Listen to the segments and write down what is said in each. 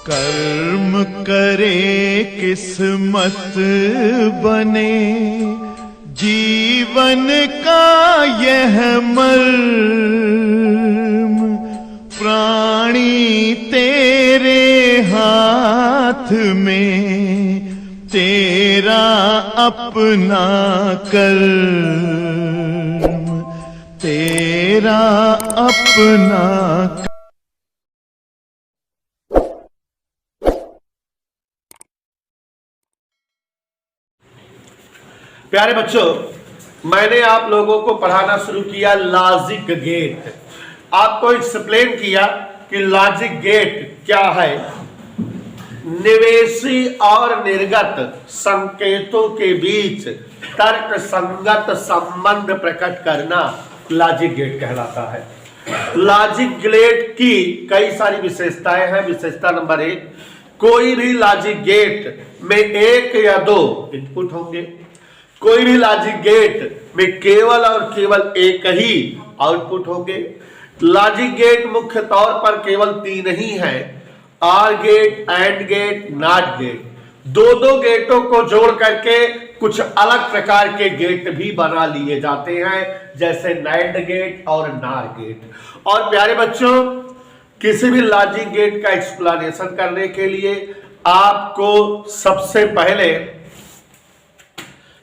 कर्म करे किस्मत बने, जीवन का यह मर्म, प्राणी तेरे हाथ में, तेरा अपना कर्म, तेरा अपना। प्यारे बच्चों, मैंने आप लोगों को पढ़ाना शुरू किया लॉजिक गेट। आपको एक्सप्लेन किया कि लॉजिक गेट क्या है। निवेशी और निर्गत संकेतों के बीच तर्क संगत संबंध प्रकट करना लॉजिक गेट कहलाता है। लॉजिक गेट की कई सारी विशेषताएं हैं। विशेषता नंबर 1, कोई भी लॉजिक गेट में एक या दो इनपुट होंगे। कोई भी लॉजिक गेट में केवल और केवल एक ही आउटपुट होंगे। लॉजिक गेट मुख्य तौर पर केवल 3 ही है, or gate, and gate, not gate. दो गेटों को जोड़ करके कुछ अलग प्रकार के गेट भी बना लिए जाते हैं, जैसे नैंड गेट और नार गेट। और प्यारे बच्चों, किसी भी लॉजिक गेट का एक्सप्लेनेशन करने के लिए आपको सबसे पहले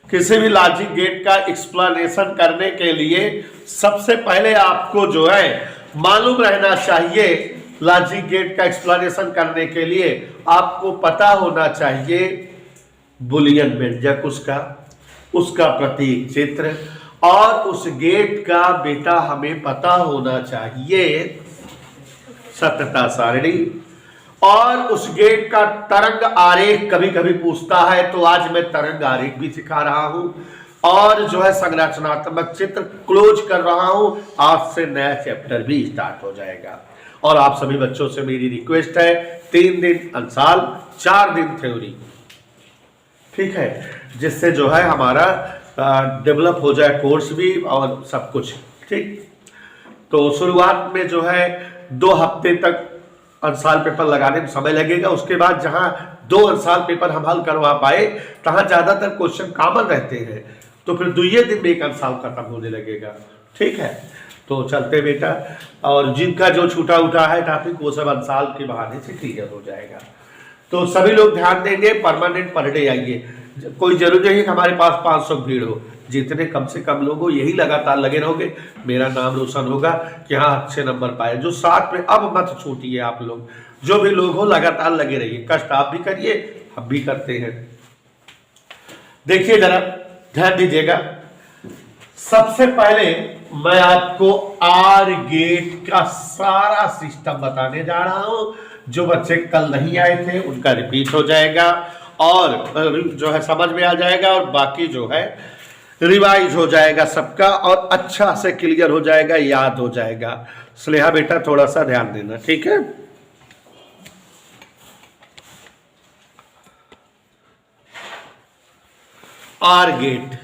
किसी भी लॉजिक गेट का एक्सप्लेनेशन करने के लिए सबसे पहले आपको जो है मालूम रहना चाहिए। लॉजिक गेट का एक्सप्लेनेशन करने के लिए आपको पता होना चाहिए बुलियन व्यंजक, उसका प्रतीक चित्र, और उस गेट का बेटा हमें पता होना चाहिए सत्यता सारणी, और उस गेट का तरंग आरेख कभी कभी पूछता है, तो आज मैं तरंग आरेख भी सिखा रहा हूं, और जो है संरचनात्मक चित्र क्लोज कर रहा हूं। आज से नया चैप्टर भी स्टार्ट हो जाएगा। और आप सभी बच्चों से मेरी रिक्वेस्ट है, 3 दिन अंसाल, 4 दिन थ्योरी, ठीक है, जिससे जो है हमारा डेवलप हो जाए कोर्स भी और सब कुछ, ठीक। तो शुरुआत में जो है 2 हफ्ते तक अंसाल पेपर लगाने में समय लगेगा। उसके बाद जहां 2 अंसाल पेपर हम हल करवा पाए, तहां ज्यादातर क्वेश्चन कॉमन रहते हैं, तो फिर 2 दिन में एक अंसाल खत्म होने लगेगा, ठीक है। तो चलते बेटा, और जिनका जो छूटा उठा है टॉपिक, वो सब अंसाल के बहाने से क्लियर हो जाएगा। तो सभी लोग ध्यान देंगे, परमानेंट पर डे आइए। कोई जरूरी नहीं हमारे पास 500 भीड़ हो, जितने कम से कम लोग हो यही लगातार लगे रहोगे, मेरा नाम रोशन होगा कि हाँ अच्छे नंबर पाए। जो साथ में अब मत छूटिए, आप लोग जो भी लोग हो लगातार लगे रहिए। कष्ट आप भी करिए, हम भी करते हैं। देखिए जरा ध्यान दीजिएगा, सबसे पहले मैं आपको आर गेट का सारा सिस्टम बताने जा रहा हूं। जो बच्चे कल नहीं आए थे उनका रिपीट हो जाएगा और जो है समझ में आ जाएगा, और बाकी जो है रिवाइज हो जाएगा सबका, और अच्छा से क्लियर हो जाएगा, याद हो जाएगा। स्नेहा बेटा थोड़ा सा ध्यान देना, ठीक है। आर गेट,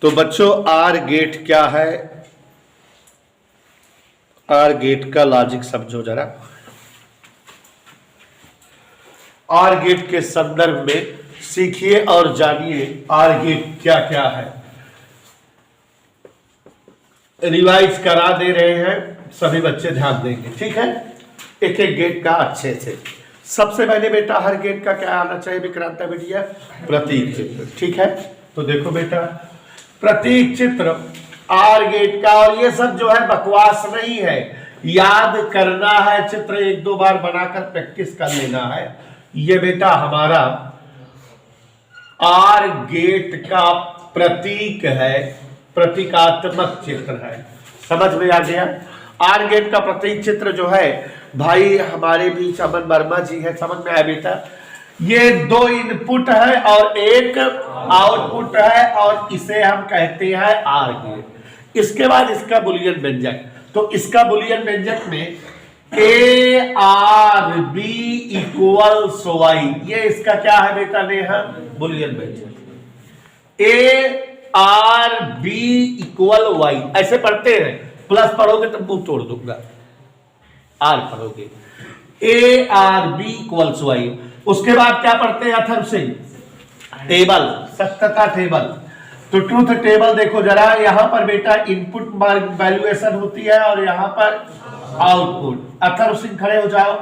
तो बच्चों आर गेट क्या है? आर गेट का लॉजिक समझो जरा। आर गेट के संदर्भ में सीखिए और जानिए आर गेट क्या क्या है। रिवाइज करा दे रहे हैं, सभी बच्चे ध्यान देंगे, ठीक है। एक एक गेट का अच्छे से। सबसे पहले बेटा हर गेट का क्या आना चाहिए विक्रांता बेटिया? प्रतीक चित्र, ठीक है। तो देखो बेटा, प्रतीक चित्र आर गेट का, और ये सब जो है बकवास नहीं है, याद करना है, चित्र 1-2 बार बनाकर प्रैक्टिस कर लेना है। ये बेटा हमारा आर गेट का प्रतीक है, प्रतीकात्मक चित्र है। समझ में आ गया? आर गेट का प्रतीक चित्र जो है भाई हमारे बीच अमन वर्मा जी है, समझ में आया बेटा? ये 2 इनपुट है और 1 आउटपुट है, और इसे हम कहते हैं आर गेट। इसके बाद इसका बुलियन व्यंजक, तो इसका बुलियन व्यंजक में A or B equals Y, ये इसका क्या है बेटा नेहा? बुलियन व्यंजक। A or B equal Y ऐसे पढ़ते हैं, प्लस पढ़ोगे तो मुंह तोड़ दूंगा, आर पढ़ोगे। A or B equals Y. उसके बाद क्या पढ़ते हैं अथर्व सिंह? टेबल, सत्यता टेबल। तो ट्रूथ टेबल देखो जरा, यहां पर बेटा इनपुट वैल्यूएशन होती है और यहां पर आउटपुट। अथर्व सिंह खड़े हो जाओ।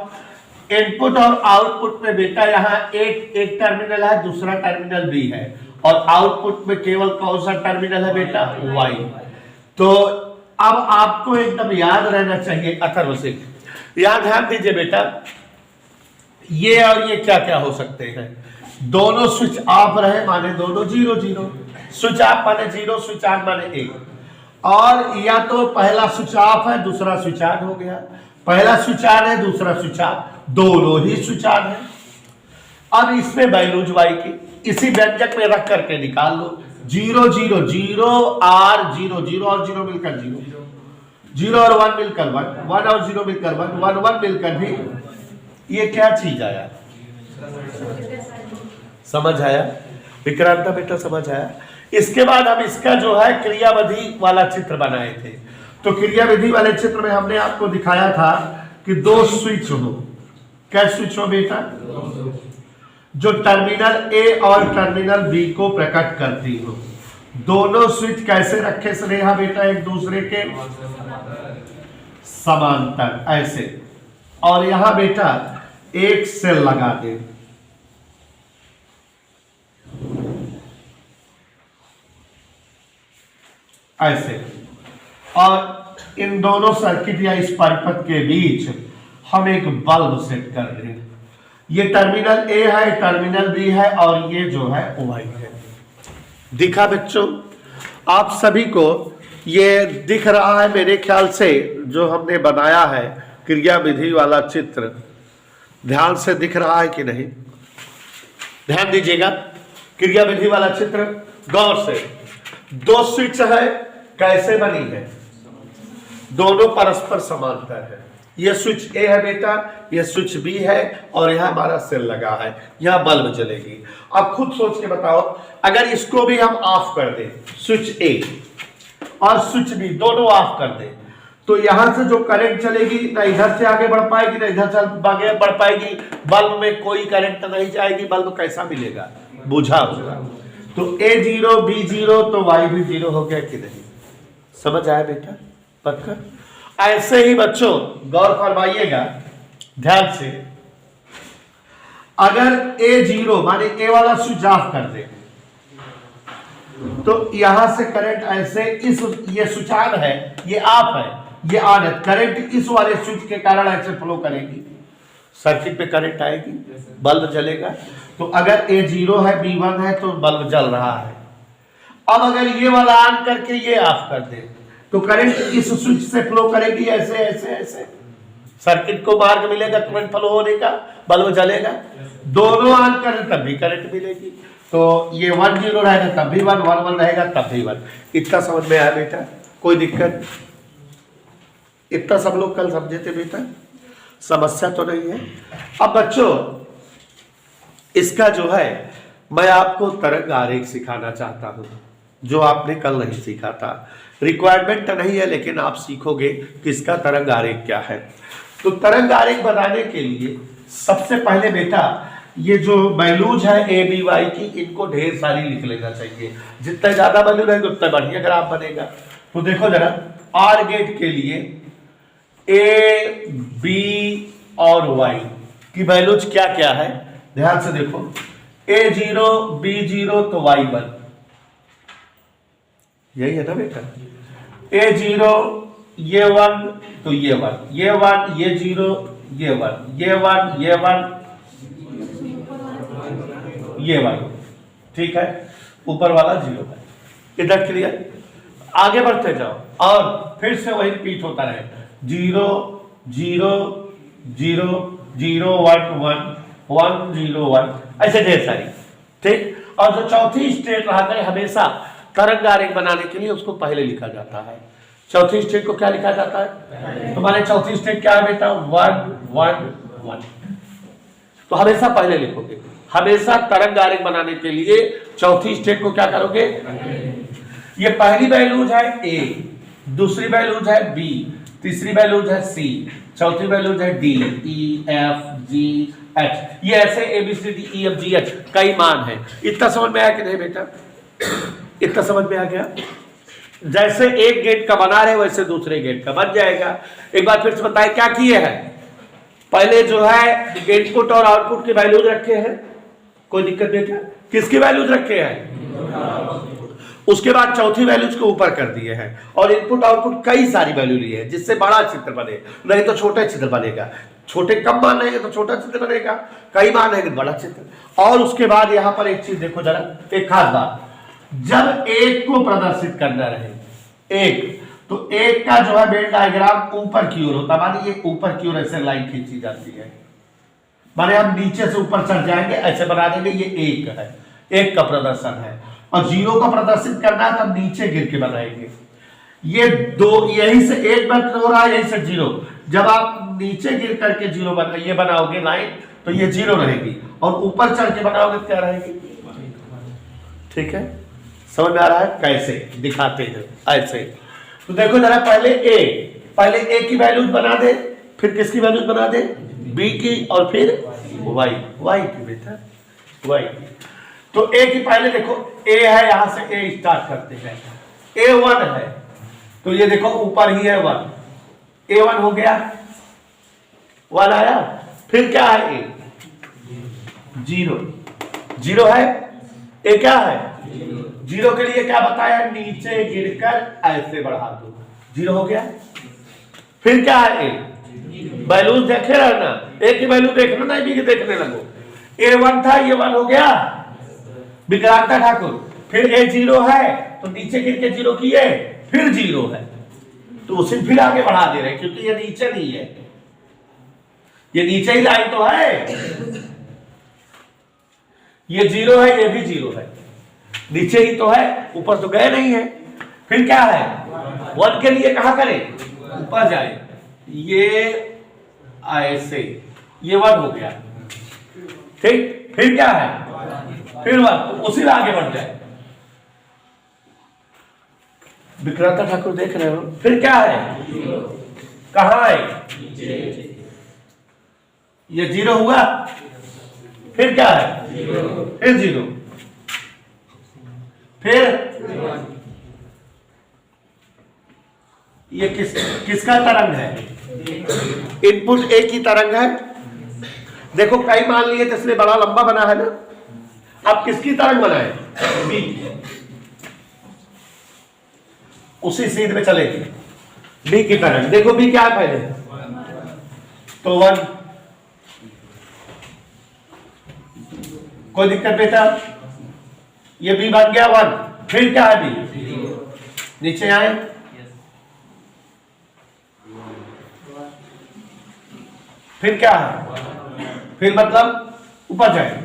इनपुट और आउटपुट में बेटा यहाँ एक टर्मिनल है, दूसरा टर्मिनल बी है, और आउटपुट में केवल कौन सा टर्मिनल है बेटा? वाई। तो अब आपको एकदम याद रहना चाहिए अथर्व सिंह, याद ध्यान दीजिए बेटा, ये और ये क्या क्या हो सकते हैं? दोनों स्विच ऑफ रहे माने दोनों 0 0, स्विच ऑफ माने 0, स्विच ऑन माने 1, और या तो पहला स्विच ऑफ है दूसरा स्विच ऑन हो गया, पहला स्विच ऑन है दूसरा स्विच ऑफ, दोनों ही स्विच ऑन है। अब इसमें वैल्यूज वाई की इसी व्यंजक में रख करके निकाल लो। 0 0 0 और 0 0 और 0 मिलकर 0, 0 और 1 मिलकर 1, 1 और 0 मिलकर 1, 1 1 मिलकर भी, ये क्या चीज आया? समझ आया विक्रांता बेटा? समझ आया? इसके बाद हम इसका जो है क्रियाविधि वाला चित्र बनाए थे। तो क्रियाविधि वाले चित्र में हमने आपको दिखाया था कि दो स्विच हो। क्या स्विच हो बेटा? जो टर्मिनल ए और टर्मिनल बी को प्रकट करती हो। दोनों स्विच कैसे रखे स्नेहा बेटा? एक दूसरे के समांतर ऐसे, और यहां बेटा एक सेल लगा दे, ऐसे, और इन दोनों सर्किट या इस परिपथ के बीच हम एक बल्ब सेट कर दें। ये टर्मिनल ए है, टर्मिनल बी है, और ये जो है वाई है। दिखा बच्चों आप सभी को? ये दिख रहा है मेरे ख्याल से, जो हमने बनाया है क्रियाविधि वाला चित्र, ध्यान से दिख रहा है कि नहीं? ध्यान दीजिएगा, क्रियाविधि वाला चित्र गौर से। दो स्विच है, कैसे बनी है? दोनों परस्पर समांतर है। यह स्विच ए है बेटा, यह स्विच बी है, और यहां हमारा सेल लगा है, यहां बल्ब जलेगी। अब खुद सोच के बताओ, अगर इसको भी हम ऑफ कर दें, स्विच ए और स्विच बी दोनों ऑफ कर दें, तो यहां से जो करंट चलेगी ना इधर से आगे बढ़ पाएगी ना इधर से आगे बढ़ पाएगी, बल्ब में कोई करंट नहीं जाएगी, बल्ब कैसा मिलेगा? बुझा होगा। तो A0 B0 तो Y भी 0 हो गया कि नहीं? समझ आया बेटा? पक्का? ऐसे ही बच्चों गौर फरमाइएगा ध्यान से, अगर A0 माने ए वाला स्विच ऑफ कर दे, तो यहां से करंट ऐसे ये स्विच ऑन है, ये ऑफ है, ये ऑन है, करंट इस वाले स्विच के कारण ऐसे फ्लो करेगी, सर्किट पे करंट आएगी, बल्ब जलेगा। तो अगर A0 है B1 है तो बल्ब जल रहा है। अब अगर ये वाला ऑन करके ये ऑफ कर दे, तो करंट इस स्विच से फ्लो करेगी ऐसे ऐसे ऐसे, सर्किट को मार्ग मिलेगा करंट फ्लो होने का, बल्ब जलेगा। दोनों ऑन करें तब भी करंट मिलेगी। तो ये 1 0 रहेगा तब भी 1, 1 1 रहेगा तब भी 1। इतना समझ में आया बेटा? कोई दिक्कत? इतना सब लोग कल समझे थे बेटा? समस्या तो नहीं है? अब बच्चों इसका जो है मैं आपको तरंग आरेख सिखाना चाहता हूं, जो आपने कल नहीं सीखा था। रिक्वायरमेंट नहीं है, लेकिन आप सीखोगे कि इसका तरंग आरेख क्या है। तो तरंग आरेख बनाने के लिए सबसे पहले बेटा ये जो वैल्यूज है ए बी वाई की, इनको ढेर सारी लिख लेना चाहिए। जितना ज्यादा वैल्यू रहेगी उतना बढ़िया ग्राफ बनेगा। तो देखो जरा, आर गेट के लिए ए बी और वाई की वैल्यूज क्या क्या है, ध्यान से देखो। A0 B0 तो Y1, यही है ना बेटा? A0 ये 1 तो ये 1, ये 1 ये 0 ये 1, ये 1 ये 1 ये 1, ठीक है? ऊपर वाला 0 है। इधर क्लियर? आगे बढ़ते जाओ और फिर से वही रिपीट होता रहे, 0 0 0 0 1 1 1 0 1, ऐसे ढेर सारी, ठीक। और जो चौथी स्टेट रहा करे हमेशा तरंग आरेख बनाने के लिए उसको पहले लिखा जाता है। चौथी स्टेट को क्या लिखा जाता है? तुम्हारे चौथी स्टेट क्या है बेटा? 1 1 1। तो हमेशा पहले लिखोगे। हमेशा तरंग आरेख बनाने के लिए चौथी स्टेट को क्या करोगे? ये पहली वैल्यूज है ए, दूसरी वैल्यूज है बी, तीसरी वैल्यूज है सी, चौथी वैल्यूज है डी, ई, एफ, जी, एच। ये ऐसे ABCDEFGH कई मान है। इतना समझ में आया कि नहीं बेटा? इतना समझ में आ गया? जैसे एक गेट का बना रहे वैसे दूसरे गेट का बन जाएगा। एक बार फिर से बताए क्या किए हैं। पहले जो है इनपुट और आउटपुट की वैल्यूज रखे हैं, कोई दिक्कत बेटा? किसकी वैल्यूज रखे हैं? उसके बाद चौथी वैल्यूज को ऊपर कर दिए हैं और इनपुट आउटपुट कई सारी वैल्यू लिए हैं, जिससे बड़ा चित्र बने, नहीं तो छोटा चित्र बनेगा। छोटे कम मान रहेंगे तो छोटा चित्र बनेगा, कई मान रहेंगे तो बड़ा चित्र। और उसके बाद यहां पर एक चीज देखो जरा, एक खास बात, जब एक को प्रदर्शित करना रहे, एक तो एक का जो है वेन डायग्राम ऊपर की ओर होता, मानिए ऊपर की ओर ऐसे लाइन खींची जाती है, माने हम नीचे से ऊपर चढ़ जाएंगे, ऐसे बना देंगे, ये एक है, एक का प्रदर्शन है। और जीरो का प्रदर्शित करना है तो हम नीचे गिर के बनाएंगे। ये दो, यहीं से एक बार हो रहा है, यहीं से जीरो। जब आप नीचे गिर करके जीरो ये बनाओगे लाइन तो ये जीरो रहेगी, और ऊपर चढ़ के बनाओगे तो क्या रहेगी? ठीक है, समझ में आ रहा है? कैसे दिखाते हैं ऐसे। तो देखो जरा, पहले ए की वैल्यूज बना दे, फिर किसकी वैल्यूज बना दे? बी की, और फिर वाई की बेटा, वाई की। तो ए की पहले देखो, ए है, यहां से ए स्टार्ट करते हैं, A1 है, तो ये देखो ऊपर ही है 1, A1 हो गया, 1 आया। फिर क्या है? ए 0 है, ए क्या है? 0 के लिए क्या बताया? नीचे गिरकर ऐसे बढ़ा दो, 0 हो गया। फिर क्या है? ए वैल्यूज देखे रहना, ए की वैल्यू देखना, नहीं बी की देखने लगो। A1 था, ये 1 हो गया, विक्रांता ठाकुर। फिर A0 है तो नीचे गिर के 0 किए, फिर 0 है तो उसे फिर आगे बढ़ा दे रहे, क्योंकि ये नीचे नहीं है, ये नीचे ही लाइन तो है, ये 0 है, ये भी 0 है, नीचे ही तो है, ऊपर तो गए नहीं है। फिर क्या है? 1 के लिए कहां करें? ऊपर जाए, ये ऐसे, ये 1 हो गया, ठीक। फिर क्या है? फिर 1, तो उसी में आगे बढ़ जाए। विक्रांता ठाकुर देख रहे हो? फिर क्या है? कहां है? ये 0 हुआ, फिर क्या है? फिर 0, फिर ये किसका तरंग है? इनपुट ए की तरंग है। देखो कई मान लिए तो इसलिए बड़ा लंबा बना है ना। अब किसकी तरंग बनाए? बी, उसी सीध में चलेगी, बी की तरंग। देखो बी क्या है पहले, तो 1, कोई दिक्कत बेटा? ये बी बन गया 1, फिर क्या है? बी नीचे आए, फिर क्या है? फिर मतलब ऊपर जाए,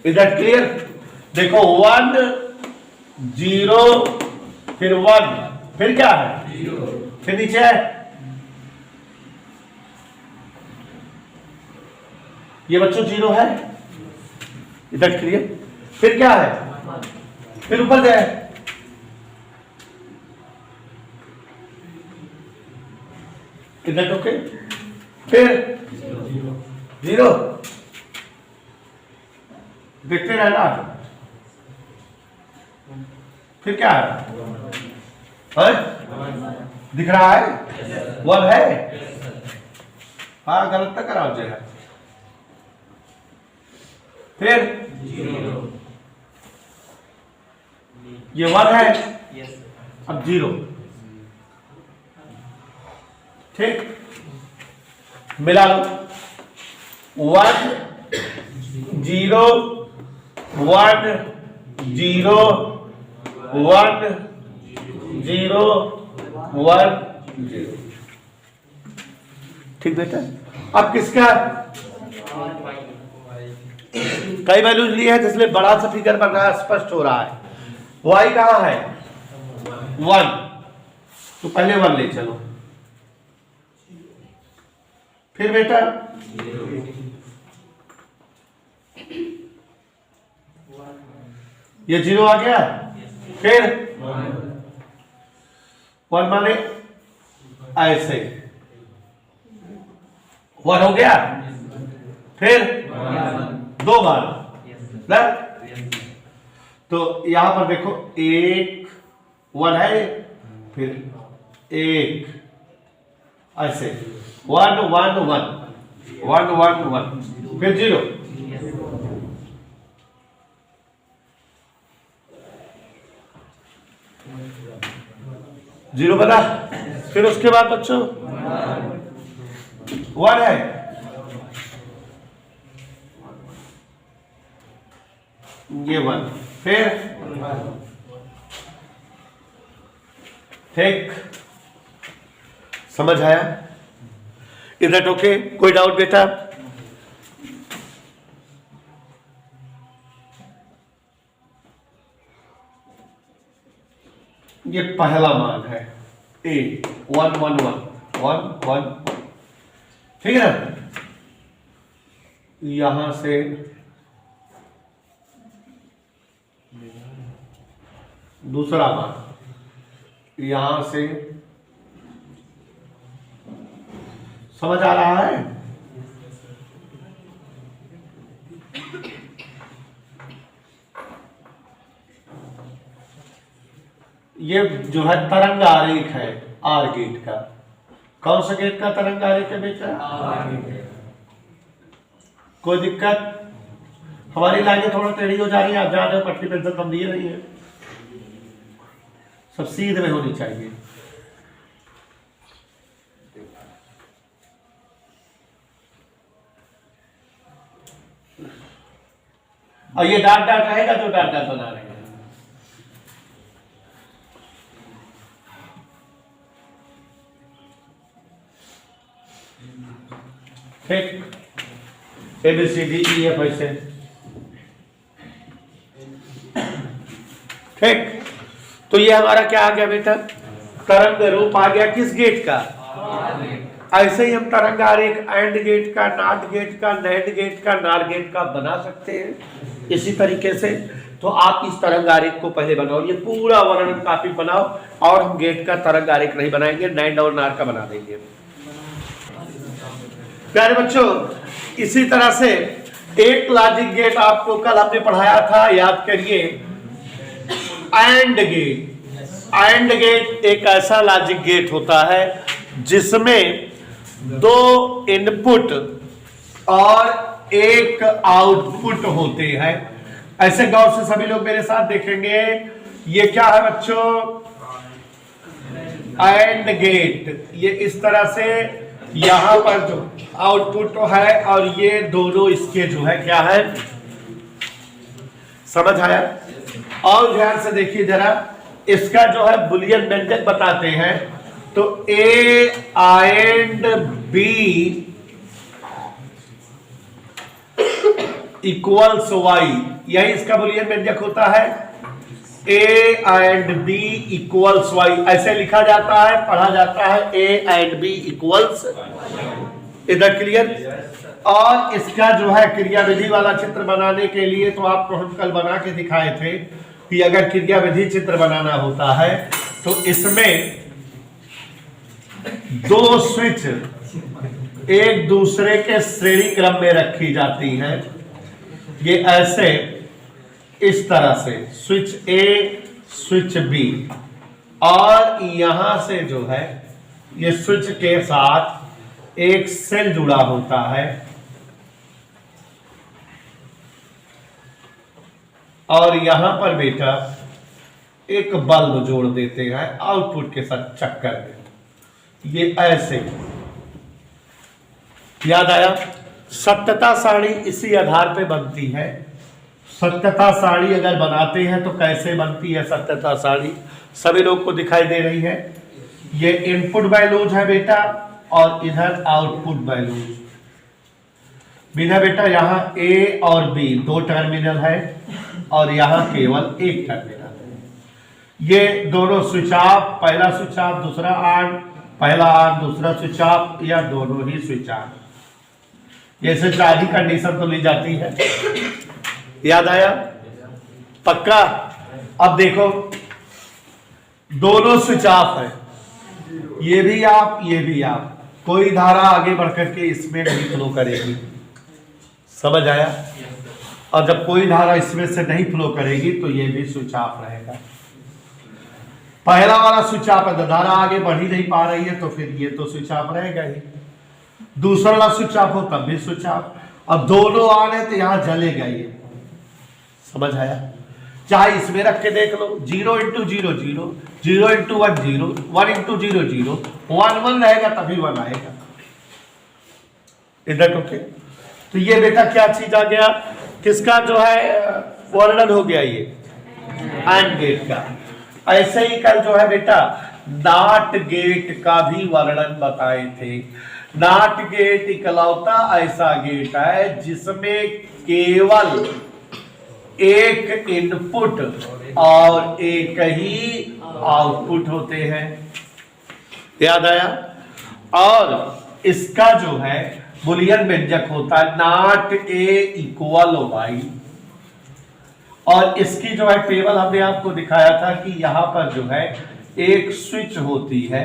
इज दैट क्लियर? देखो 1 0 फिर 1, फिर क्या है? फिर नीचे है, ये बच्चों 0 है, इज दैट क्लियर? फिर क्या है? फिर ऊपर जाए, इज दैट ओके? फिर 0, देखते रहना। फिर क्या है? दिख रहा है? 1 है, हाँ गलत तक कराओ जगह। फिर ये 1 है, अब 0, ठीक, मिला लो, 1 0 1 0 1 0 1 0, ठीक बेटा? अब किसका कई वैल्यूज लिए है, जिसमें बड़ा सा फिगर बन रहा है, स्पष्ट हो रहा है। y कहां है? 1, तो पहले 1 ले चलो, फिर बेटा ये 0 आ गया, फिर 1 माने ऐसे 1 हो गया, फिर 2 बार ना? तो यहां पर देखो 1 1 है, फिर 1 ऐसे 1 1 1 1 1 1 फिर 0 0 बना। फिर उसके बाद बच्चों 1 है, ये 1, फिर ठीक, समझ आया? इधर ओके? कोई डाउट बेटा? ये पहला मान है ए 1 1 1 1 1, ठीक है ना? यहां से दूसरा मान, यहां से समझ आ रहा है? ये जो है तरंग आरेख है आर गेट का। कौन सा गेट का तरंग आरेख है बेटा? कोई दिक्कत? हमारी लाइनें थोड़ा टेढ़ी हो जा रही है, आप जान रहे हो, पट्टी पेंसिल हम दिए नहीं है, सब सीधे में होनी चाहिए। और ये डाट डाट रहेगा जो डाट डाट बना रहे हैं। ठीक, ABCDEF ऐसे, ठीक। तो ये हमारा क्या आ गया बेटा? तरंग रूप आ गया किस गेट का? ऐसे ही हम तरंग आरेख एंड गेट का, नॉट गेट का, नैंड गेट का, नार गेट का बना सकते हैं इसी तरीके से। तो आप इस तरंग आरेख को पहले बनाओ, ये पूरा वर्णन काफी बनाओ, और हम गेट का तरंग आरेख नहीं बनाएंगे, नैंड और नार का बना देंगे। प्यारे बच्चों, इसी तरह से एक लॉजिक गेट आपको कल हमने पढ़ाया था, याद करिए, एंड गेट। एंड गेट एक ऐसा लॉजिक गेट होता है जिसमें 2 इनपुट और 1 आउटपुट होते हैं। ऐसे गौर से सभी लोग मेरे साथ देखेंगे, ये क्या है बच्चों? AND gate. ये इस तरह से यहां पर जो आउटपुट है और ये दोनों इसके जो है क्या है, समझ आया? और ध्यान से देखिए जरा, इसका जो है बुलियन व्यंजक बताते हैं, तो A and B equals Y, यही इसका बुलियन व्यंजक होता है। A and B equals Y ऐसे लिखा जाता है, पढ़ा जाता है A एंड B इक्वल्स। इधर क्लियर? और इसका जो है क्रिया विधि वाला चित्र बनाने के लिए तो आपको हम कल बना के दिखाए थे कि अगर क्रिया विधि चित्र बनाना होता है तो इसमें 2 स्विच एक दूसरे के श्रेणी क्रम में रखी जाती हैं। ये ऐसे इस तरह से स्विच A स्विच B, और यहां से जो है ये स्विच के साथ एक सेल जुड़ा होता है, और यहां पर बेटा एक बल्ब जोड़ देते हैं आउटपुट के साथ चक्कर में। ये ऐसे, याद आया? सत्यता सारणी इसी आधार पे बनती है। सत्यता सारणी अगर बनाते हैं तो कैसे बनती है सत्यता सारणी? सभी लोग को दिखाई दे रही है। ये इनपुट वैल्यूज है बेटा, और इधर आउटपुट वैल्यूज। बिना बेटा यहाँ A और B 2 टर्मिनल है, और यहाँ केवल 1 टर्मिनल है। ये दोनों स्विच ऑफ, पहला स्विच ऑफ दूसरा ऑन, पहला ऑन दूसरा स्विच ऑफ, या दोनों ही स्विच ऑन। ये से चार कंडीशन तो ली जाती है। याद आया? पक्का? अब देखो दोनों स्विच ऑफ है, ये भी आप ये भी आप, कोई धारा आगे बढ़कर के इसमें नहीं फ्लो करेगी, समझ आया। और जब कोई धारा इसमें से नहीं फ्लो करेगी तो ये भी स्विच ऑफ रहेगा। पहला वाला स्विच ऑफ है तो धारा आगे बढ़ ही नहीं पा रही है तो फिर ये तो स्विच ऑफ रहेगा ही। दूसरा वाला स्विच ऑफ हो तब भी स्विच ऑफ। अब दोनों ऑन है तो यहां जलेगा ये, समझ आया। चाहे इसमें रख के देख लो, 0 × 0 0, 0 × 1 0, 1 × 0 0, 1 1 रहेगा तभी 1 आएगा इधर। ओके, तो ये बेटा क्या चीज आ गया, किसका जो है वर्णन हो गया ये एंड गेट का। ऐसे ही कल जो है बेटा नॉट गेट का भी वर्णन बताए थे। नॉट गेट इकलौता ऐसा गेट है जिसमें केवल एक इनपुट और एक ही आउटपुट होते हैं, याद आया। और इसका जो है बुलियन व्यंजक होता है नॉट ए इक्वल वाई। और इसकी जो है टेबल हमने आपको दिखाया था कि यहां पर जो है एक स्विच होती है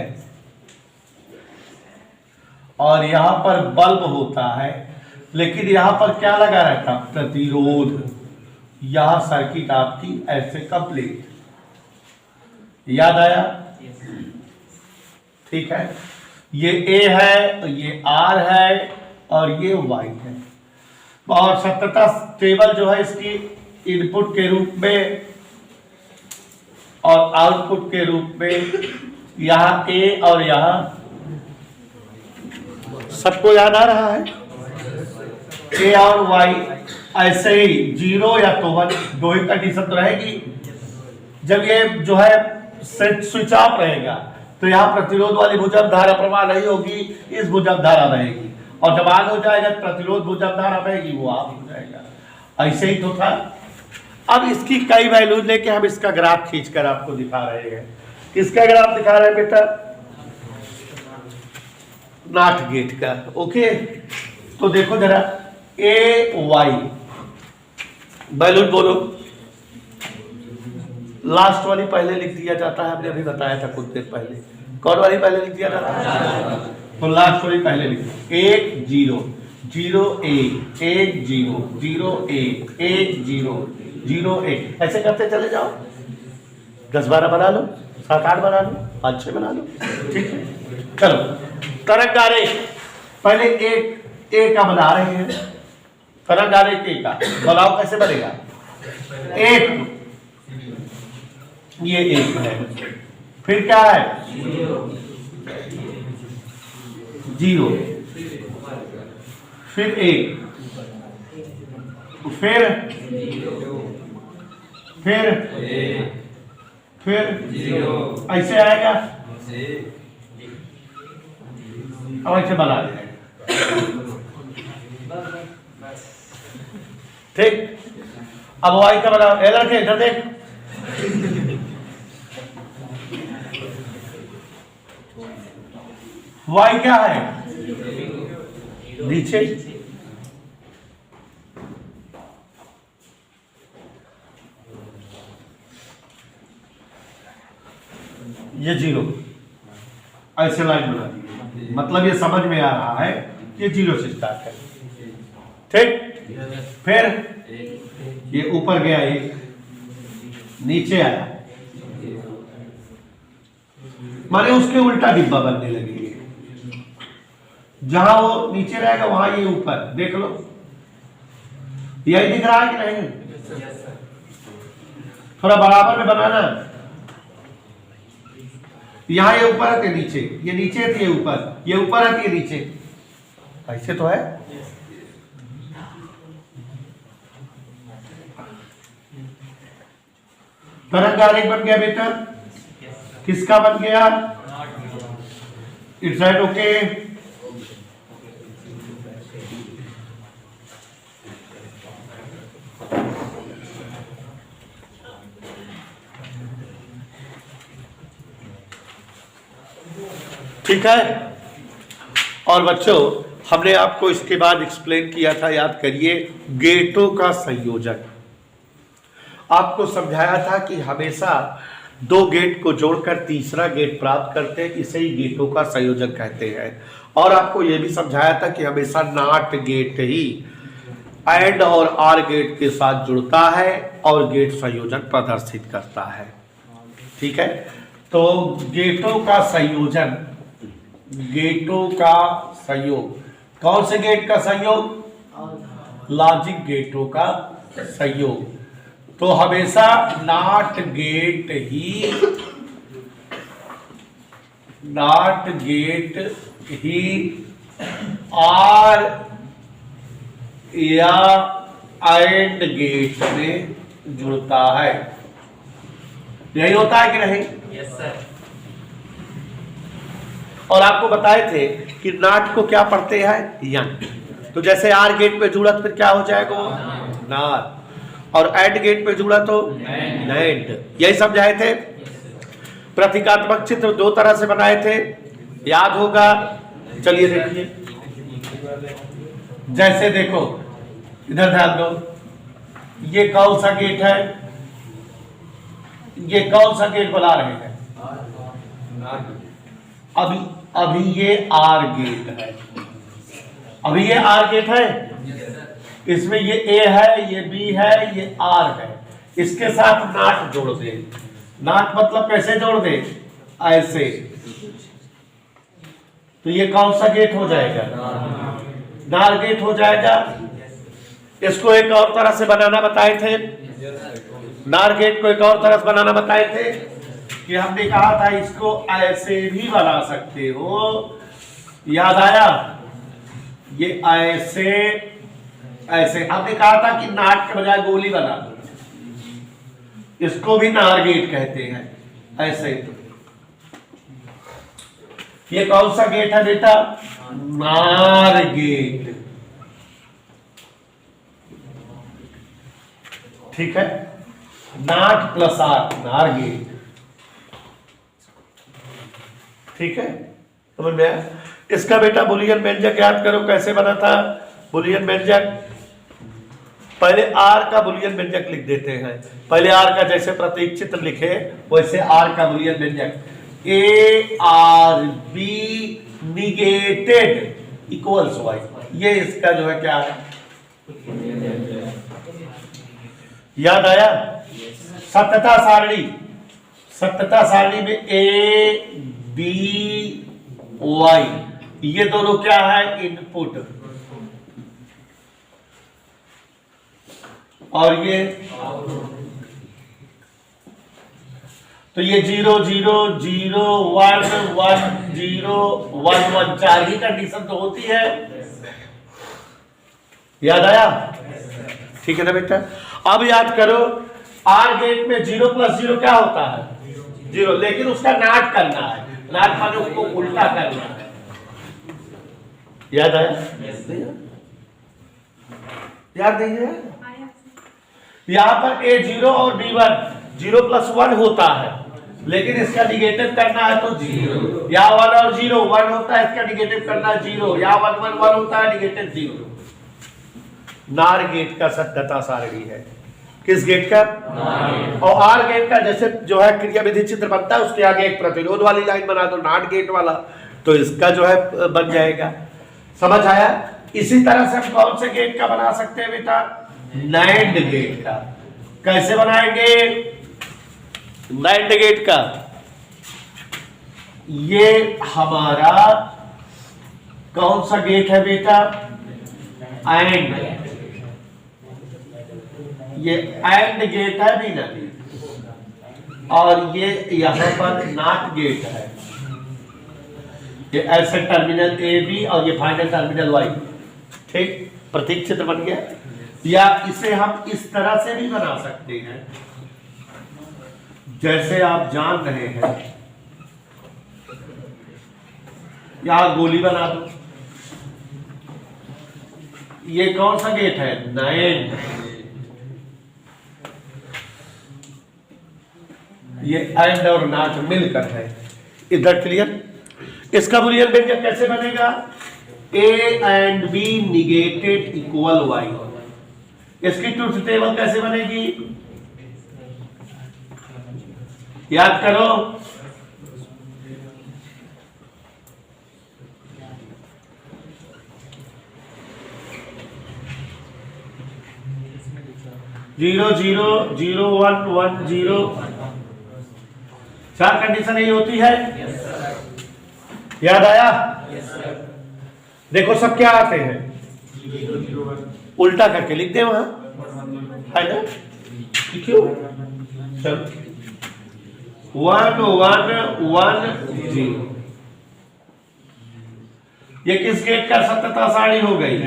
और यहां पर बल्ब होता है, लेकिन यहां पर क्या लगा रहता, प्रतिरोध। यहां सर्किट आपकी ऐसे कंप्लीट, याद आया, ठीक है। ये ए है, ये आर है और ये वाई है। और सत्यता टेबल जो है इसकी इनपुट के रूप में और आउटपुट के रूप में यहां ए और यहां, सबको याद आ रहा है, ए और वाई। ऐसे ही 0 या तो 1, दो ही कंडीशन तो रहेगी। जब ये जो है स्विच ऑफ रहेगा तो यहां प्रतिरोध वाली भुजब धारा प्रवाह नहीं होगी, इस भुजब धारा रहेगी। और जब ऑन हो जाएगा प्रतिरोध भुजब धारा रहेगी, वो ऑफ हो जाएगा। ऐसे ही तो था। अब इसकी कई वैल्यूज लेके हम इसका ग्राफ खींचकर आपको दिखा रहे हैं। किसका ग्राफ दिखा रहे हैं बेटा, नॉट गेट का। ओके, तो देखो जरा ए वाई वैल्यूज बोलो। लास्ट वाली पहले लिख दिया जाता है, हमने अभी बताया था कुछ देर पहले। कौन वाली पहले लिख दिया जाता है, तो लास्ट वाली पहले लिख दो। 1 0 0 1 1 0 0 1 1 0 0 1, ऐसे करते चले जाओ। 10 12 बना लो, 7 8 बना लो, 5 6 बना लो, ठीक है। चलो तरंग आरेख पहले ए का बना रहे हैं। तरंग आरेख ए का बनाओ, कैसे बनेगा, एक ये एक है, फिर क्या है 0, फिर 1, फिर 0, ऐसे आएगा। अब ऐसे बना देंगे, ठीक। अब वाई का बनाओ, लड़के इधर देख, वाई क्या है, नीचे, ये 0, ऐसे लाइन बना दी। मतलब ये समझ में आ रहा है कि 0 से स्टार्ट है, ठीक। फिर ये ऊपर गया, एक नीचे आया, माने उसके उल्टा डिब्बा बनने लगेगी। जहां वो नीचे रहेगा वहां ये ऊपर, देख लो यही दिख रहा है कि नहीं, थोड़ा बराबर में बनाना। यहां ये ऊपर है, नीचे, ये नीचे है, ये ऊपर, ये ऊपर है, ये नीचे, ऐसे तो है। तरंग आरेख बन गया बेटा, किसका बन गया, इट्स राइट, ओके। ठीक है। और बच्चों हमने आपको इसके बाद एक्सप्लेन किया था, याद करिए, गेटों का संयोजन। आपको समझाया था कि हमेशा दो गेट को जोड़कर तीसरा गेट प्राप्त करते हैं, इसे ही गेटों का संयोजन कहते हैं। और आपको यह भी समझाया था कि हमेशा नॉट गेट ही एंड और आर गेट के साथ जुड़ता है और गेट संयोजन प्रदर्शित करता है। ठीक है, तो गेटों का संयोजन, गेटों का संयोग, कौन से गेट का संयोग? लॉजिक गेटों का संयोग। तो हमेशा नॉट गेट ही आर या एंड गेट में जुड़ता है। यही होता है कि नहीं? Yes sir. और आपको बताए थे कि नॉट को क्या पढ़ते हैं? यंग। तो जैसे आर गेट पे जुड़ा तो फिर क्या हो जाएगा? नॉट। और एंड गेट पे जुड़ा तो नैंड। यही समझाए थे। प्रतीकात्मक चित्र दो तरह से बनाए थे, याद होगा। चलिए देखिए, जैसे देखो इधर ध्यान दो, ये कौन सा गेट है? ये कौन सा गेट बना रहे हैं? अभी ये आर गेट है, अभी ये आर गेट है, इसमें ये ए है, ये बी है, ये आर है। इसके साथ नॉट जोड़ दे। नॉट मतलब कैसे जोड़ दे? ऐसे। तो ये कौन सा गेट हो जाएगा? नार गेट हो जाएगा। इसको एक और तरह से बनाना बताए थे, नार गेट को एक और तरह से बनाना बताए थे कि हमने कहा था इसको ऐसे भी बना सकते हो, याद आया? ये ऐसे ऐसे हमने कहा था कि नाट के बजाय गोली बना दो, इसको भी नार गेट कहते हैं। ऐसे ये कौन सा गेट है बेटा? नार गेट। ठीक है, नाट प्लस आर, नार गेट। ठीक है, समझ में आया? इसका बेटा बुलियन व्यंजक याद करो, कैसे बना था बुलियन व्यंजक? पहले आर का बुलियन व्यंजक लिख देते हैं। पहले आर का जैसे प्रतीक चित्र लिखे वैसे आर का बुलियन व्यंजक, A or B negated equals Y. ये इसका जो है क्या है? याद आया? सत्यता सारणी, सत्यता सारणी में ए बी वाई, ये दोनों क्या है? इनपुट। और ये तो ये 0 0 0 1 1 0 1 1 4 ही कंडीशन तो होती है। याद आया? ठीक है ना बेटा? अब याद करो, आर गेट में 0 प्लस 0 क्या होता है? 0, लेकिन उसका नाट करना है। नाट माने उसको उल्टा करना है। याद आया? याद नहीं है? यहां पर A0 और B1 0 प्लस 1 होता है, लेकिन इसका निगेटिव करना है तो 0। या 1 और 0 1 होता है, इसका निगेटिव करना है 0। या 1 1 1 होता है, निगेटिव 0। नार गेट का सत्यता सारणी है। किस गेट का? और आर गेट का जैसे जो है क्रिया विधि चित्र बनता है, उसके आगे एक प्रतिरोध वाली लाइन बना दो, नॉट गेट वाला, तो इसका जो है बन जाएगा। समझ आया? इसी तरह से हम कौन से गेट का बना सकते हैं बेटा? नैंड गेट का। कैसे बनाएंगे नैंड गेट का? ये हमारा कौन सा गेट है बेटा? एंड। ये एंड गेट है भी नहीं, और ये यहां पर नॉट गेट है। ये ऐसे टर्मिनल ए बी और ये फाइनल टर्मिनल वाई। ठीक, प्रतीक चित्र बन गया। या इसे हम इस तरह से भी बना सकते हैं, जैसे आप जान रहे हैं, या गोली बना दो। ये कौन सा गेट है? नैंड। ये एंड और नॉट मिलकर है। इधर क्लियर? इसका बुलियन व्यंजक कैसे बनेगा? A and B negated equal Y. इसकी ट्रुथ टेबल कैसे बनेगी? याद करो। Zero zero zero one one zero, चार कंडीशन यही होती है। याद आया? देखो सब क्या आते हैं, उल्टा करके लिख दे वहां, है ना? क्यों? चल 1 1 1 0, ये किस गेट का सत्यता सारणी हो गई?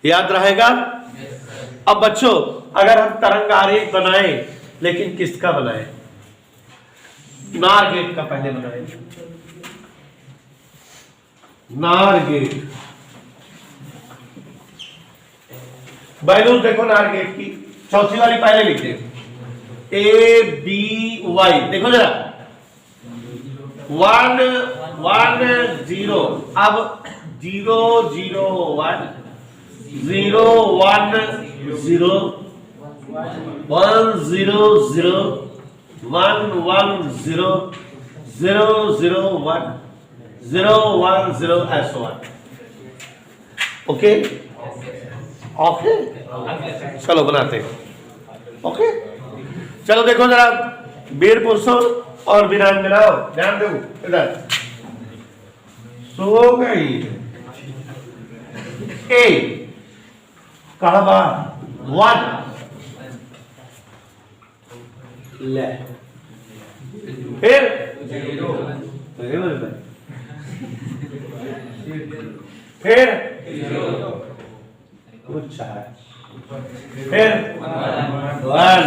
याद रहेगा? अब बच्चों अगर हम तरंग आरेख बनाए, लेकिन किसका बनाए? नार गेट का पहले बनाए। नार गेट वैल्यूज देखो नार गेट की, चौथी वाली पहले लिख दे, ए बी वाई। देखो जरा 1 1 0, अब 0 0 1 0 1 0 1 0 0 1 1 0 0 0 1 0 1 0 ऐसा 1। ओके ओके, चलो बनाते हैं। ओके चलो देखो जरा, वीर पुरुषों और वीरांगनाओं, ध्यान दो इधर। सो गई ए कहवा 1 ले, फिर 0, फिर कुछ है, फिर 1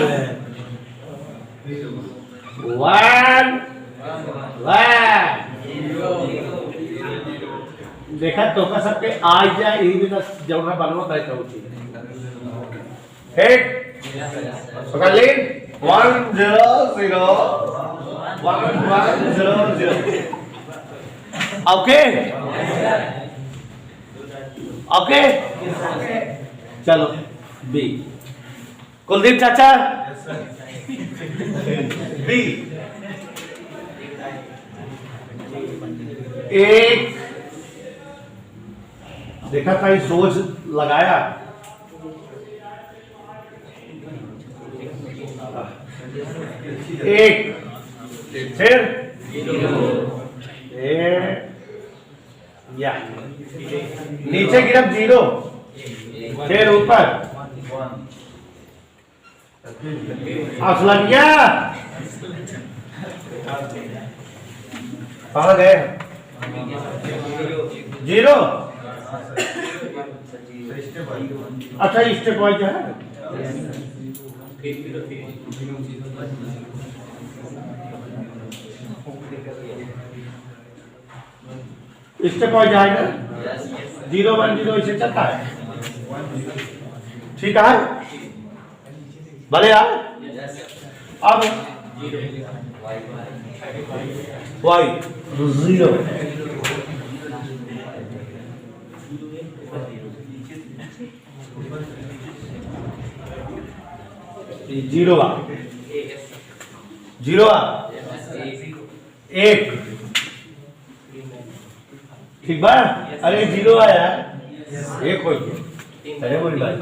1 1। देखा तो का सबके आज जाए यही दिन जब बनवा बैठा होती है। पकड़ ली 1 0 0 1 1 0 0। ओके ओके, चलो बी। कुलदीप चाचा बी, एक देखा कहीं सोच लगाया, एक, फिर या नीचे गिरब 0, फिर ऊपर असलनिया कहाँ गए? 0। अच्छा स्टेप वाइज है, स्टेप वाइज आएगा। 0 1 0 इसे चलता है, ठीक है भले यार। अब वाई 0, जीरो 1, ठीक बा? अरे 0 आया, 1 हो गया। अरे बोली बात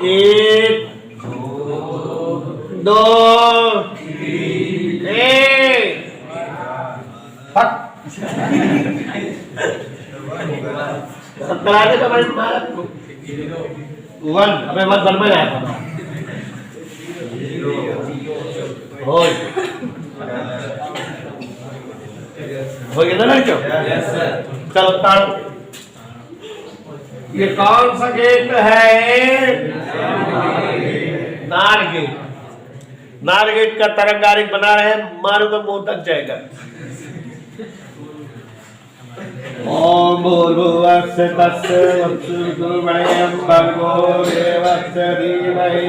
1 2 3 कराने का भाई 1, अबे मत बन में आया हो गया ना क्यों? चलो ताल, ये कौन सा गेट है? नार गेट। नार गेट का तरंग आरेख बना रहे हैं, मारूंगा मुंह तक जाएगा। ओम भूर्भुवस्सुः तस्य वत्सुर्गुरुवरेण्यं भर्गो देवस्य धीमहि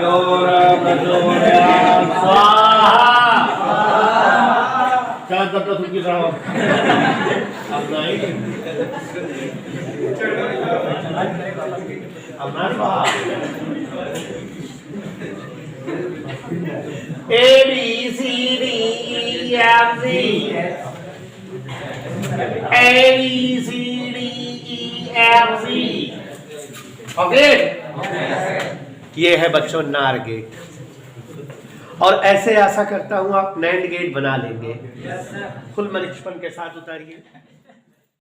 यो न प्रचोदयात् स्वाहा। क्या तब तक की तरह अब नहीं A B C D E F G A B C D E F G okay. ये है बच्चों नार गेट, और ऐसे आशा करता हूं आप नैंड गेट बना लेंगे। फुल मनिष्पन के साथ उतारिए।